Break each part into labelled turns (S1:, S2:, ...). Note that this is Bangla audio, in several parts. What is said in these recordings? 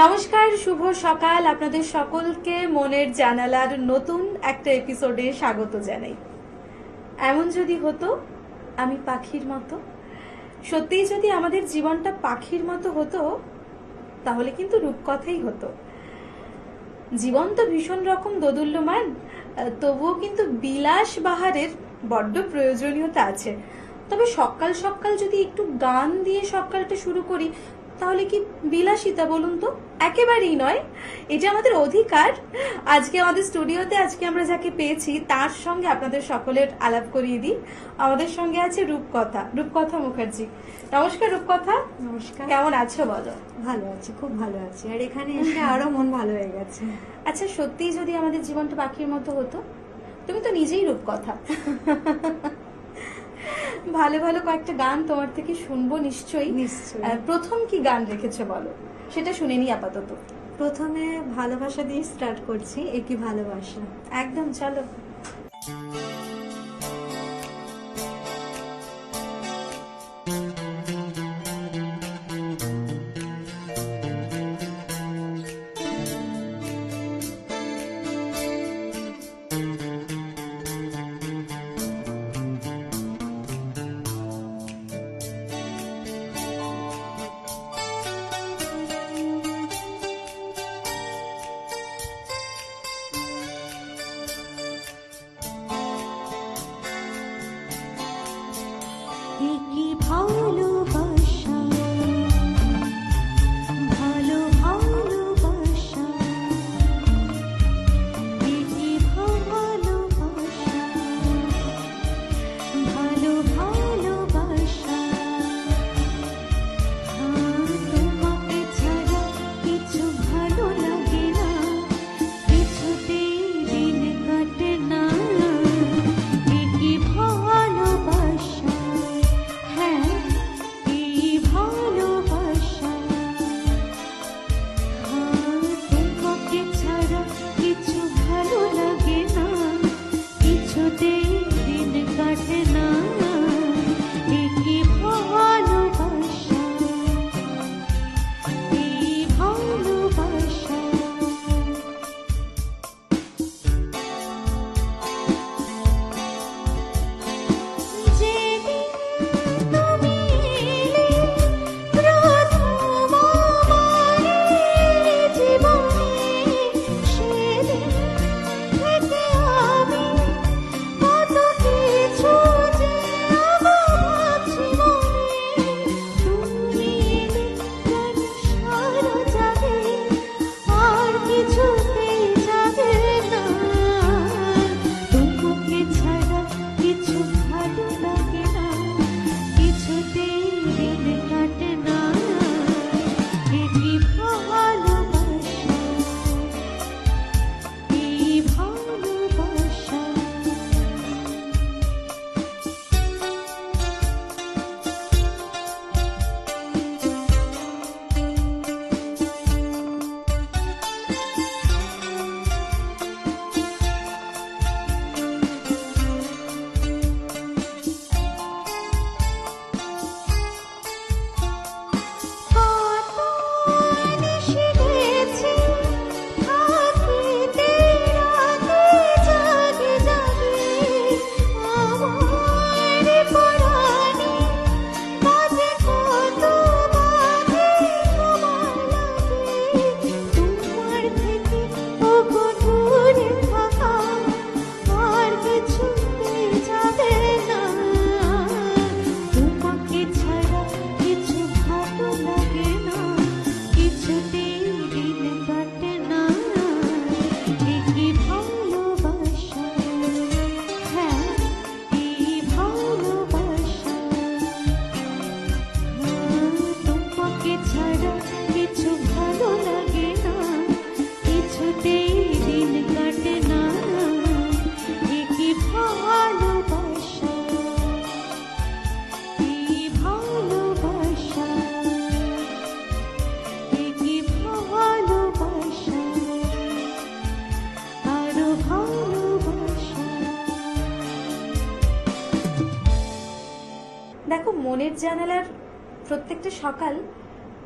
S1: নমস্কার, শুভ সকাল। আপনাদের সকলকে মনের জানালার নতুন একটা এপিসোডে স্বাগত জানাই। এমন যদি হতো আমি পাখির মতো, সত্যিই যদি আমাদের জীবনটা পাখির মতো হতো তাহলে কিন্তু রূপকথাই হতো। জীবন তো ভীষণ রকম দোদুল্যমান, তবুও কিন্তু বিলাস বাহারের বড্ড প্রয়োজনীয়তা আছে। তবে সকাল সকাল যদি একটু গান দিয়ে সকালটা শুরু করি তাহলে কি বিলাসিতা বলুন তো? একেবারেই নয়, এটা আমাদের অধিকার। আজকে আমাদের স্টুডিওতে আমরা যাকে পেয়েছি তার সঙ্গে আপনাদের সকলের আলাপ করিয়ে দিই। আমাদের সঙ্গে আছে রূপকথা মুখার্জি। নমস্কার রূপকথা।
S2: নমস্কার।
S1: কেমন আছো বলো?
S2: ভালো আছি, খুব ভালো আছি। আর এখানে এসে আরো মন ভালো হয়ে গেছে।
S1: আচ্ছা, সত্যিই যদি আমাদের জীবনটা পাখির মতো হতো? তুমি তো নিজেই রূপকথা। ভালো ভালো কয়েকটা গান তোমার থেকে শুনবো নিশ্চয়ই। প্রথম কি গান রেখেছো বলো, সেটা শুনে নি আপাতত।
S2: প্রথমে ভালোবাসা দিয়ে স্টার্ট করছি, একই ভালোবাসা।
S1: একদম, চলো।
S2: একই ভালোবাসা, ভালো ভালোবাসা, একই ভালোবাসা, ভালো ভালোবাসা। তোমাকে ছাড়া কিছু ভালো লাগে না, কিছুতেই দিন কাটে না। একই ভালোবাসা, হ্যাঁ এই ভালোবাসা। তোমাকে ছাড়া কিছু ভালো লাগে না, কিছুতেই দিন কাটে না। একই ভালোবাসা, এই ভালোবাসা। যেদিন তুমি এলে প্রথম আমার জীবনে, সেদিন থেকে আমি কত কিছু যে ভাবছি মনে। তুমি এলে প্রাণ সারা জাগে, আর কিছুতেই জাগে না। তোমাকে ছাড়া কিছু ভালো লাগে না, কিছুতেই দিন কাটে না। একই ভালোবাসা, এই ভালোবাসা। কত নিশি গেছে থাকিতে রাতে জাগে জাগে, আমার পরাণে বাজে কত বাজে তোমার লাগে। তোমার থেকে ওগো দূরে থাকা আর কিছুতেই যাবে না। তোমাকে ছাড়া কিছু ভালো লাগে না, কিছুতেই দিন কাটে না। একই ভালোবাসা, হ্যাঁ এই ভালোবাসা। তোমাকে ছাড়া কিছু ভালো লাগে না, কিছুতেই দিন কাটে না। একই ভালোবাসা, এই ভালোবাসা, একই ভালোবাসা, আরো ভালোবাসা।
S1: দেখো, মনের জানালার প্রত্যেকটা সকাল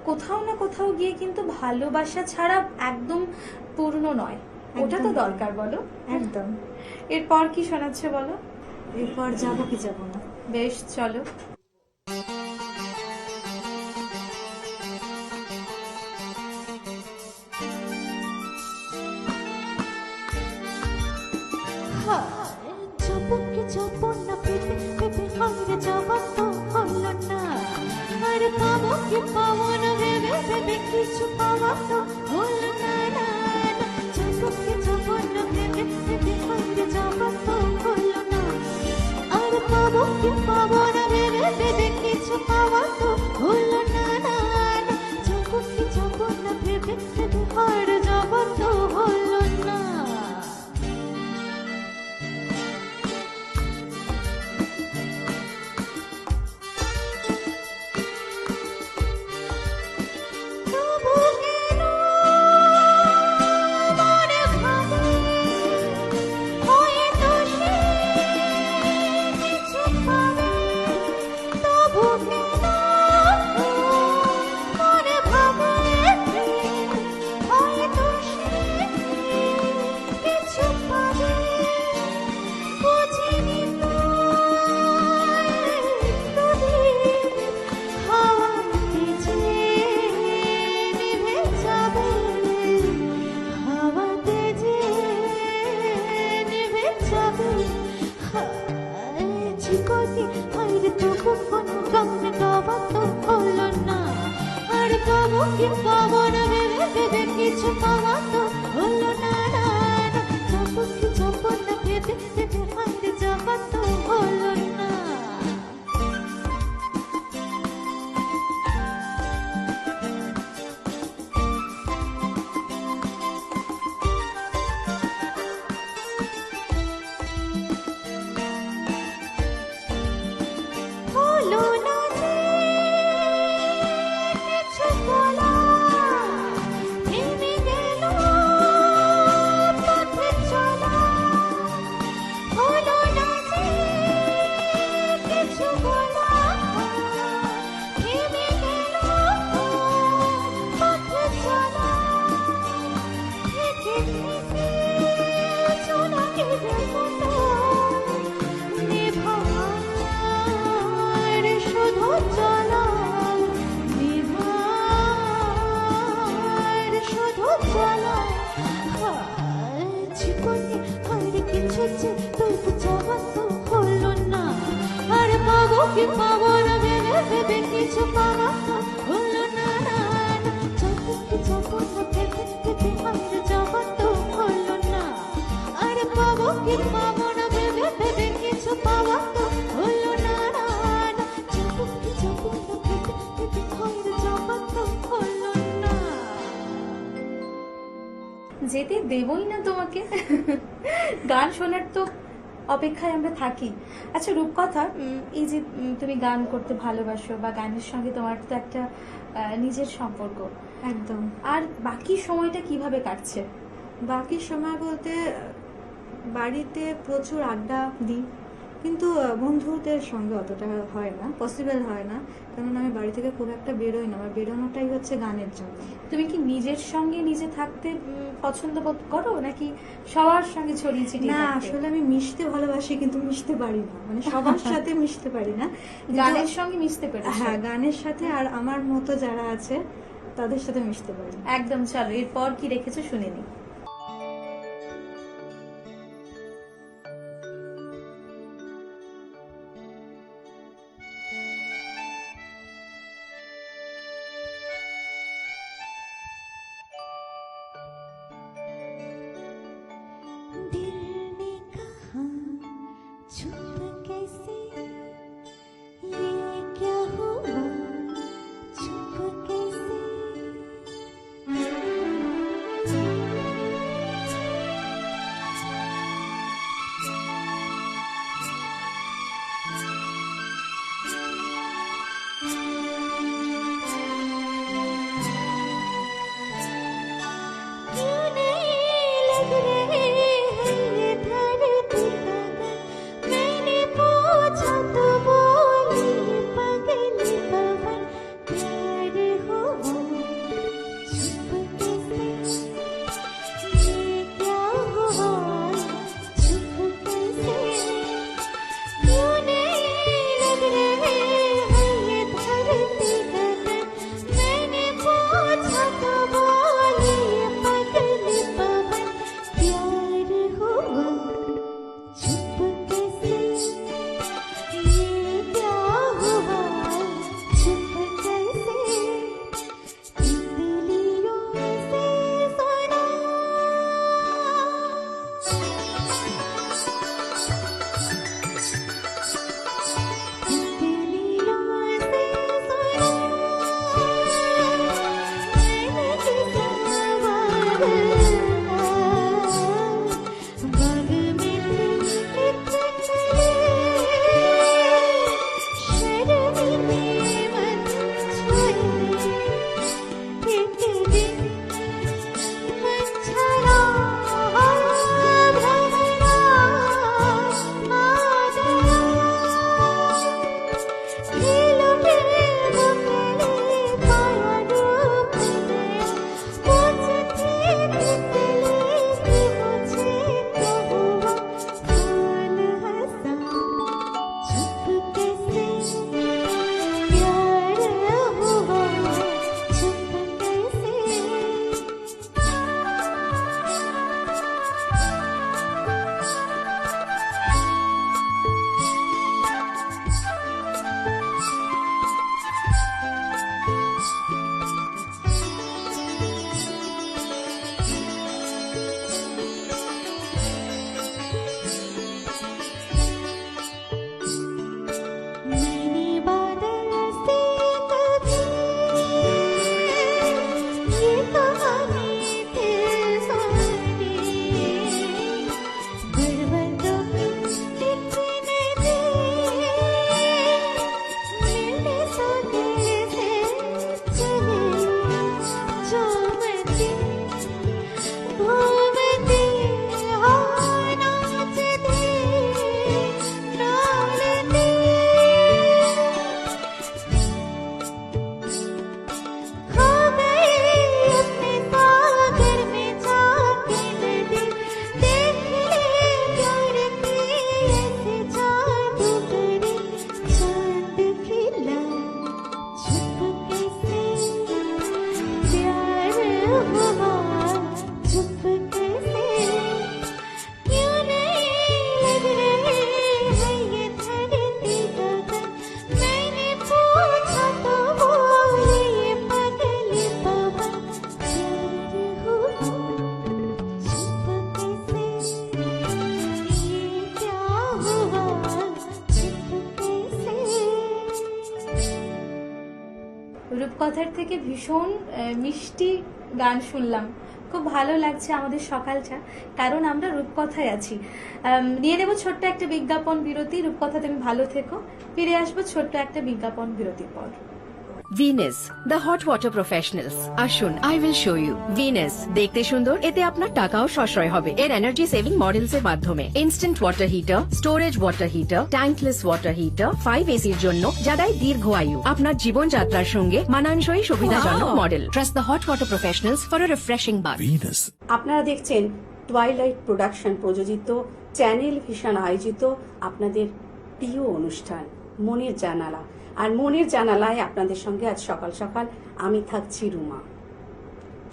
S1: কোথাও না কোথাও গিয়ে কিন্তু ভালোবাসা ছাড়া একদম পূর্ণ নয়, ওটা তো
S2: একদম।
S1: দরকার, বলো।
S2: একদম।
S1: এরপর কি শোনাচ্ছে বলো।
S2: এরপর যাবো কি যাবো না।
S1: বেশ, চলো।
S3: চপকে চপনা পেপে পেপে হাইরে যাওয়া তো হলো না, আর পাবো কি পাবো না ভেবে ভেবে কিছু পাওয়া তো হলো না, না না। চপকে চপনা পেপে পেপে হাইরে যাওয়া তো হলো না, আর পাবো কি পাবো না ভেবে ভেবে কিছু পাওয়া তো হলো না, না না। চপকে চপনা পেপে পেপে হাইরে যাওয়া তো হলো না। তবু কেন মনে ভাবে হয়তো সে কিছু পাবে, তবু কেন মনে ভাবে হয়তো সে কিছু পাবে, বুঝিনি তো একদিন হাওয়াতে যে নিভে যাবে, হাওয়াতে যে নিভে যাবে। চিকনি হাইরে তবু কোনো গানে গাওয়া তো হলো না, আর পাবো কি পাবো না ভেবে ভেবে কিছু পাওয়া তো হলো না, না না। যাবো কি যাবো না ভেবে ভেবে হাইরে যাওয়া তো হলো না। হলো না যে কিছু বলা, থেমে গেল পথে চলা। হলো না যে কিছু বলা, থেমে গেল পথে চলা। থেকে থেকে জোনাকিদের মতো নিভার শুধু চলা, নিভার শুধু চলা। জীবনে হাইরে কিছু যে তবু যাওয়া তো হলো না, আর পাবো কি পাবো না ভেবে ভেবে কিছু পাওয়া তো হলো না, না না। যাবো কি যাবো না ভেবে ভেবে হাইরে যাওয়া তো হলো না, আর পাবো কি পাবো না ভেবে ভেবে কিছু পাওয়া তো হলো না, না না। যাবো কি যাবো না ভেবে ভেবে হাইরে যাওয়া তো হলো না।
S1: যেতে দেবই না তোমাকে। গান শোনার তো অপেক্ষায় আমরা থাকি। আচ্ছা রূপকথা, এই যে তুমি গান করতে ভালোবাসো বা গানের সঙ্গে তোমার তো একটা নিজের সম্পর্ক,
S2: একদম।
S1: আর বাকি সময়টা কিভাবে কাটছে?
S2: বাকি সময় বলতে বাড়িতে প্রচুর আড্ডা দিই, কিন্তু বন্ধুদের সঙ্গে অতটা হয় না, পসিবল হয় না, কারণ আমি বাড়ি থেকে খুব একটা বেরোই না। আমার বেরোনোটাই হচ্ছে গানের জন্য।
S1: তুমি কি নিজের সঙ্গে নিজে থাকতে পছন্দ বোধ করো, নাকি সবার সঙ্গে ছড়িয়ে ছিটিয়ে
S2: না,
S1: থাকতে?
S2: আসলে আমি মিশতে ভালোবাসি, কিন্তু মিশতে পারি না, মানে সবার সাথে মিশতে পারি না। কিন্তু-
S1: গানের সঙ্গে মিশতে পেরেছো?
S2: হ্যাঁ, গানের সাথে আর আমার মতো যারা আছে তাদের সাথে মিশতে পারি।
S1: একদম, চলো এরপর কি রেখেছো শুনে নি।
S3: दिल ने कहा चुपके से, ये क्या हुआ चुपके से।
S1: রূপকথার থেকে ভীষণ মিষ্টি গান শুনলাম। খুব ভালো লাগছে আমাদের সকালটা, কারণ আমরা রূপকথায় আছি। নিয়ে নেব ছোট্ট একটা বিজ্ঞাপন বিরতি। রূপকথা তুমি ভালো থেকো, ফিরে আসবো ছোট্ট একটা বিজ্ঞাপন বিরতির পর।
S4: Venus the hot water professionals. আসুন, I will show you. Venus দেখতে সুন্দর, এতে আপনার টাকাও সাশ্রয় হবে এর এনার্জি সেভিং মডেলস এর মাধ্যমে। Instant water heater, storage water heater, tankless water heater, 5 এসির জন্য যা দেয় দীর্ঘ আয়ু। আপনার জীবনযাত্রার সঙ্গে মানানসই সুবিধাজনক model. Trust the hot water professionals for a refreshing bath.
S5: Venus.
S6: আপনারা দেখছেন টুয়াইলাইট প্রোডাকশন প্রযোজিত, চ্যানেল ভিশন আয়োজিত আপনাদের প্রিয় অনুষ্ঠান মনের জানালা। আর মনের জানালায় আপনাদের সঙ্গে আজ সকাল সকাল আমি থাকছি রুমা।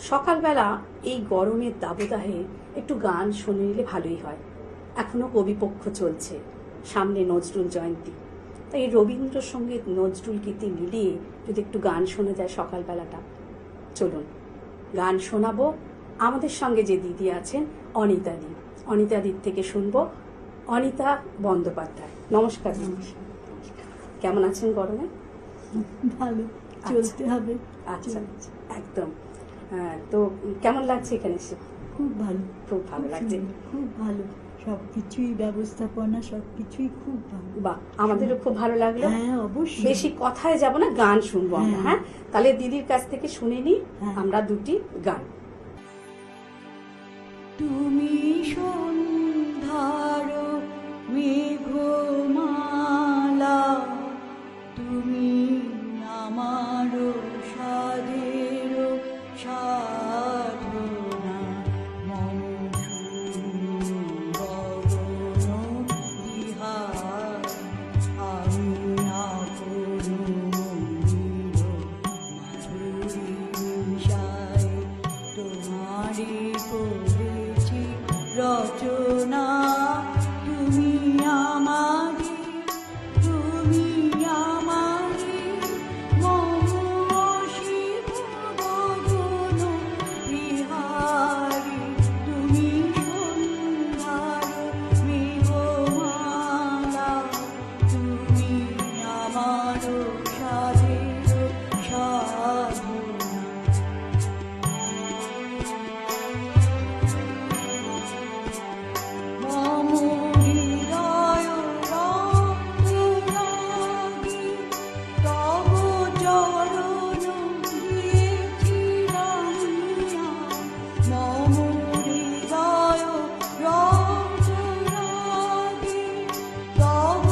S6: সকালবেলা এই গরমের দাবদাহে একটু গান শুনে নিলে ভালোই হয়। এখনো কবিপক্ষ চলছে, সামনে নজরুল জয়ন্তী, তাই রবীন্দ্রসঙ্গীত নজরুল গীতি মিলিয়ে যদি একটু গান শোনা যায় সকালবেলাটা, চলুন গান শোনাবো। আমাদের সঙ্গে যে দিদি আছেন অনিতা দি, অনিতা দির থেকে শুনবো অনিতা বন্দ্যোপাধ্যায়। নমস্কার। কেমন আছেন গরমে?
S2: ভালো, চলতে হবে।
S6: আচ্ছা, একদম। তো কেমন লাগছে এখানে এসে?
S2: খুব ভালো,
S6: খুব ভালো লাগছে।
S2: খুব ভালো, সবকিছুই ব্যবস্থাপনা সবকিছুই খুব ভালো।
S6: বাহ, আমাদেরও খুব ভালো লাগলো।
S2: হ্যাঁ, অবশ্যই।
S6: বেশি কথায় যাব না, গান শুনবো আমরা।
S2: হ্যাঁ।
S6: হ্যাঁ, তাহলে দিদির কাছ থেকে শুনে নিই
S2: হ্যাঁ।
S6: আমরা দুটি গান।
S2: তুমি সন্ধ্যার মেঘমালা, তুমি আমার সাধের সাধনা, মম গগন বিহার, আমি আপন মন্দির মাধুরী মিশায় তোমারি করেছি রচনা। তুমি আমারি, তুমি আমারি মম শিব গগন বিহারী, তুমি সন্ধ্যার মেঘমালা, তুমি আমার সাধের সাধনা। মম হৃদয় রক্তরাগী, তব চরণ দিয়েছি রাঙিয়া। মম হৃদয় রক্তরাগী, তব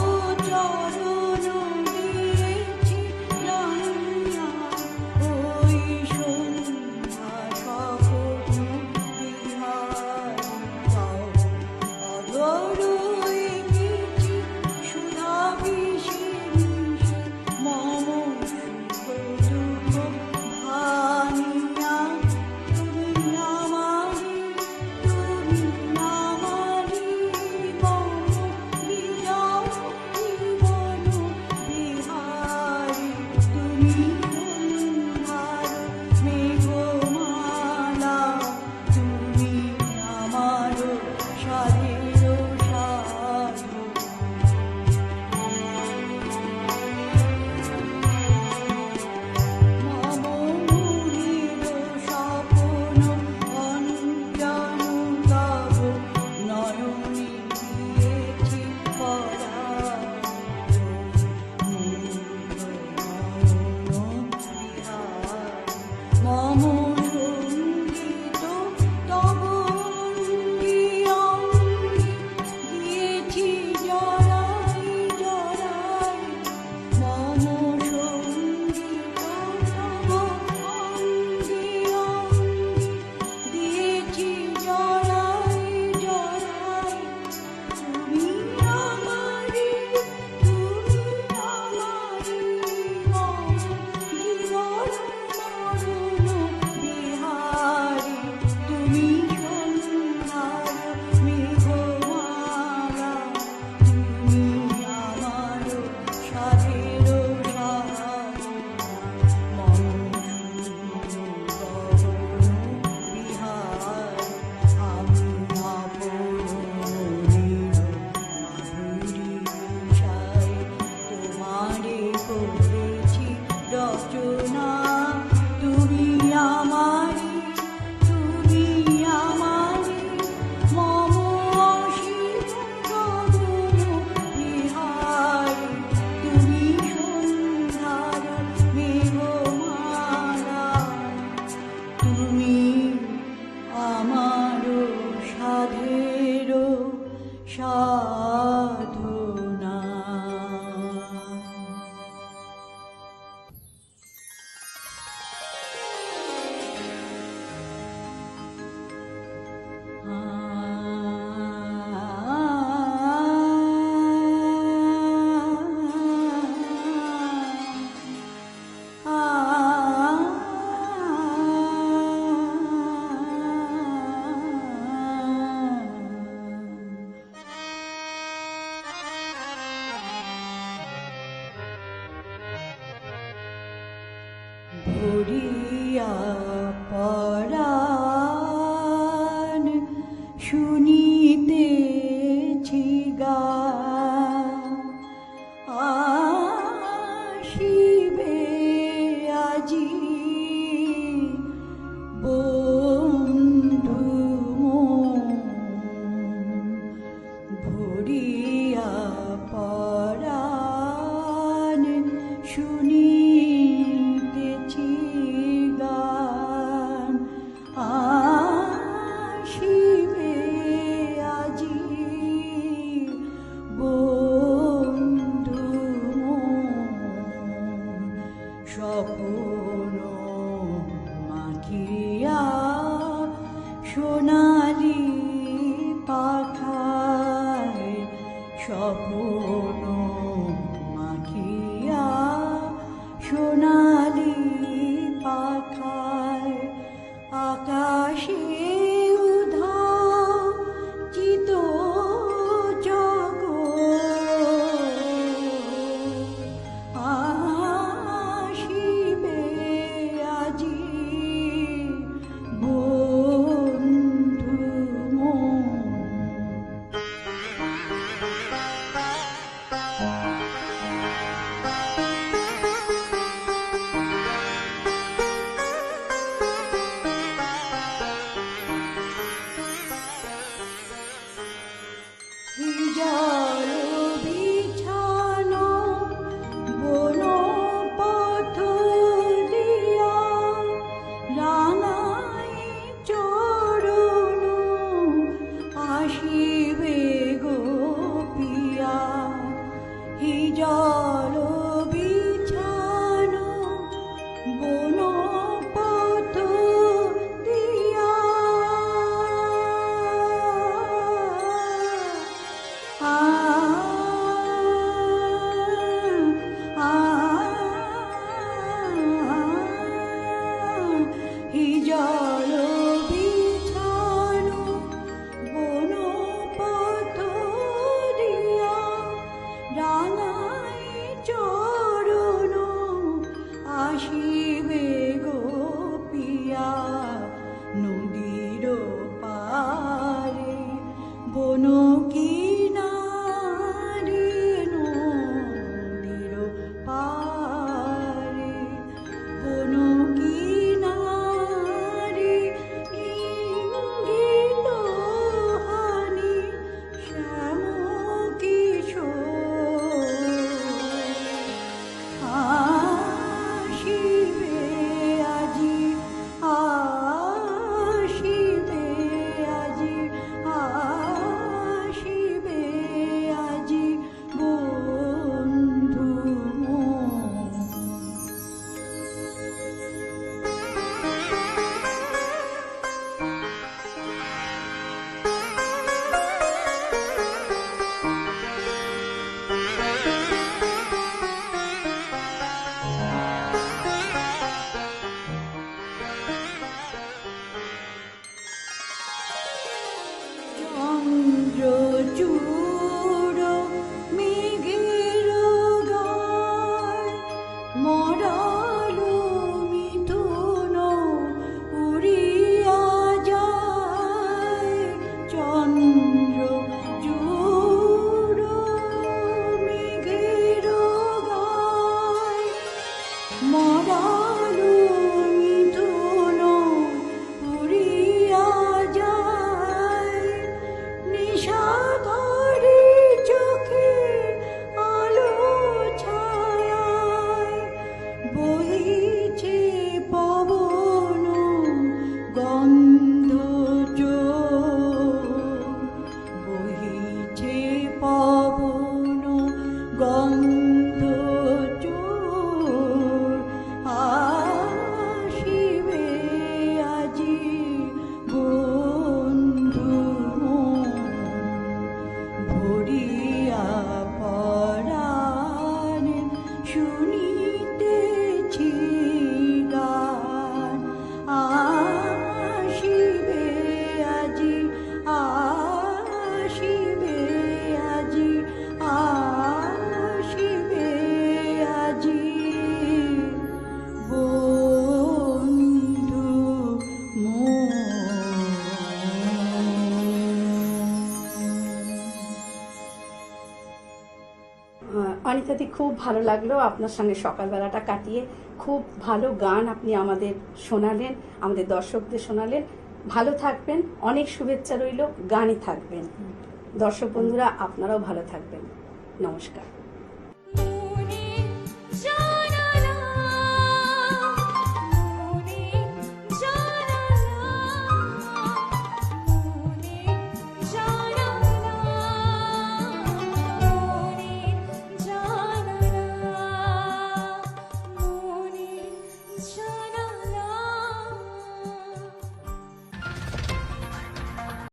S2: চরণ দিয়েছি
S5: ভরিয়া পরাণ শুনিতেছি গান আসিবে আজি বন্ধু মন ভরিয়া পরাণ শুনিতেছি গান আসিবে আজি বন্ধু মন স্বপ্ন মাখিয়া সোনালি পাখায় স্বপ্ন মাখিয়া সোনালি পাখায় আকাশে উধাচিত জগৎ আসিবে আজি বন্ধু মন জল বিছানো বন পথ দিয়া রাঙাই চরণ আসিবে গোপিয়া জল বিছানো বন পথ দিয়া জল বিছানো বন পথ দিয়া রাঙাই চরণ আসিবে গোপিয়া নদীর পারে বন কিনারে নদীর পারে বন কিনারে ইঙ্গিত হানি শ্যাম কিশোর আসিবে আজি আসিবে আজি আসিবে আজি বন্ধু মন চন্দ্রচূড় মেঘের গায় মরাল মিথুন উড়িয়া যায় চন্দ্রচূড় মেঘের গায় মরাল মিথুন উড়িয়া যায় নিশাধরি চোখে আলো ছায়ায় বহিছে পবন গন্ধ বহিছে পবন গন্ধ আসিবে আজি বন্ধু মন ভরিয়া পরাণ শুনিতেছি গান আসিবে আজি আসিবে আজি আসিবে আজি
S6: অনিন্দিতাদি খুব ভালো লাগলো আপনার সঙ্গে সকালবেলাটা কাটিয়ে। খুব ভালো গান আপনি আমাদের শোনালেন, আমাদের দর্শকদের শোনালেন। ভালো থাকবেন, অনেক শুভেচ্ছা রইল, গানে থাকবেন। দর্শক বন্ধুরা আপনারাও ভালো থাকবেন। নমস্কার।